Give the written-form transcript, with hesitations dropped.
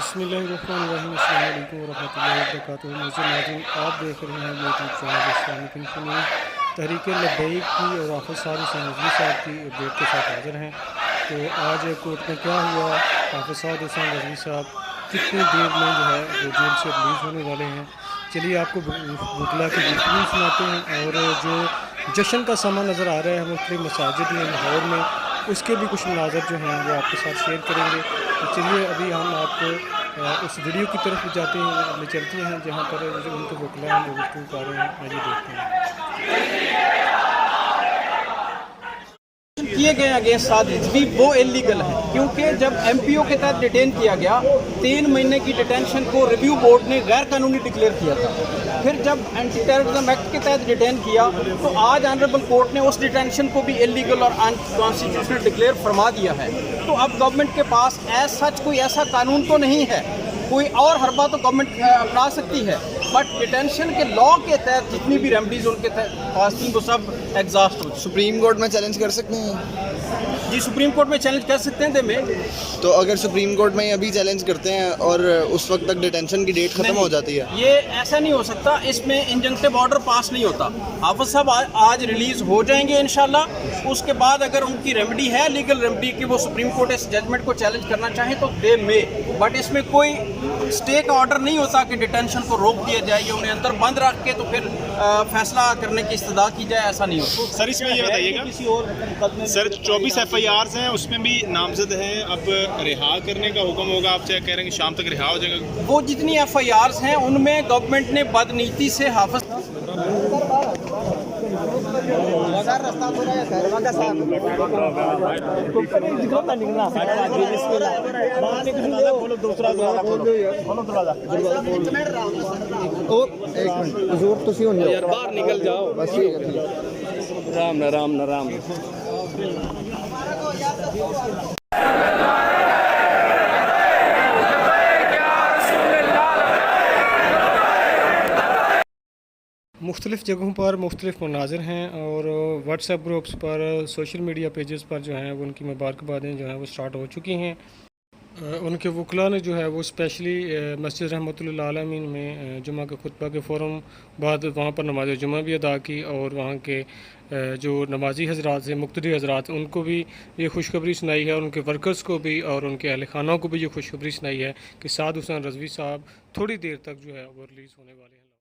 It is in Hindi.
बिस्मिल्लाहिर्रहमानिर्रहीम, अस्सलाम वालेकुम वरहमतुल्लाहि वबरकातुहू। नाज़रीन, आप देख रहे हैं यूट्यूब चैनल इस्लामिक इन्फो। तहरीक लब्बैक की और हाफ़िज़ साद हुसैन रिज़वी साहब की अपडेट के साथ हाज़िर हैं। तो आज कोर्ट में क्या हुआ, हाफ़िज़ साद हुसैन रिज़वी साहब कितनी देर में जो है वो जेल से रिलीज़ होने वाले हैं। चलिए आपको बुतला की गुफ्तगू सुनाते हैं और जो जश्न का समा नज़र आ रहा है मुख्तलिफ़ मसाजिद में, लाहौर में, उसके भी कुछ मनाज़र जो हैं वो आपके साथ शेयर करेंगे। तो चलिए अभी हम आपको उस वीडियो की तरफ जाते हैं, ले चलते हैं जहाँ पर जो उनके वकला हैं वो गुफ्तगू कर रहे हैं। आइए देखते हैं। किए गए अगेंस्ट साद रिजवी वो इलीगल है, क्योंकि जब एमपीओ के तहत डिटेन किया गया 3 महीने की डिटेंशन को रिव्यू बोर्ड ने गैर कानूनी डिक्लेयर किया था। फिर जब एंटी टेररिज्म एक्ट के तहत डिटेन किया तो आज ऑनरेबल कोर्ट ने उस डिटेंशन को भी इलीगल और अनकॉन्स्टिट्यूशनल डिक्लेयर फरमा दिया है। तो अब गवर्नमेंट के पास एज सच कोई ऐसा कानून तो नहीं है, कोई और हरबा तो गवर्नमेंट अपना सकती है, बट डिटेंशन के लॉ के तहत जितनी भी रेमडीज उनके पास थी वो सब एग्जॉस्ट हो। सुप्रीम कोर्ट में चैलेंज कर सकते हैं जी, सुप्रीम कोर्ट में चैलेंज कर सकते हैं। दे में तो अगर सुप्रीम कोर्ट में अभी चैलेंज करते हैं और उस वक्त तक डिटेंशन की डेट खत्म हो जाती है, ये ऐसा नहीं हो सकता। इसमें इंजंक्टिव ऑर्डर पास नहीं होता। हाफिज साहब आज रिलीज हो जाएंगे इंशाल्लाह। उसके बाद अगर उनकी रेमेडी है, लीगल रेमेडी कि वो सुप्रीम कोर्ट इस जजमेंट को चैलेंज करना चाहे तो दे में, बट इसमें कोई स्टे का ऑर्डर नहीं होता कि डिटेंशन को रोक दिया जाए या उन्हें अंदर बंद रख के तो फिर फैसला करने की इस्तदा की जाए, ऐसा नहीं होता। सर इसमें ये बताइएगा, किसी और सर 24 FIRs हैं, उसमें भी नामजद हैं। अब रिहा करने का हुक्म होगा, आप चाहे कह रहे हैं कि शाम तक रिहा हो जाएगा। वो जितनी FIRs हैं उनमें गवर्नमेंट ने बदनीति से हाफिज बाहर निकल जाओ, राम न राम। मुख्तलिफ़ जगहों पर मुख्तलिफ़ मनाज़र हैं और व्हाट्सएप ग्रुप्स पर, सोशल मीडिया पेजेस पर जो हैं वो उनकी मुबारकबादें जो हैं वो स्टार्ट हो चुकी हैं। उनके वकला ने जो है वो स्पेशली मस्जिद रहमतुल्लिल आलमीन में जुमा के खुतबा के फ़ौरन बाद वहाँ पर नमाज जुमा भी अदा की और वहाँ के जो नमाजी हज़रात हैं, मुक़्तदी हज़रात, उनको भी ये खुशखबरी सुनाई है और उनके वर्कर्स को भी और उनके अहल खाना को भी ये खुशखबरी सुनाई है कि साद हुसैन रिज़वी साहब थोड़ी देर तक जो है वो रिलीज़ होने वाले हैं।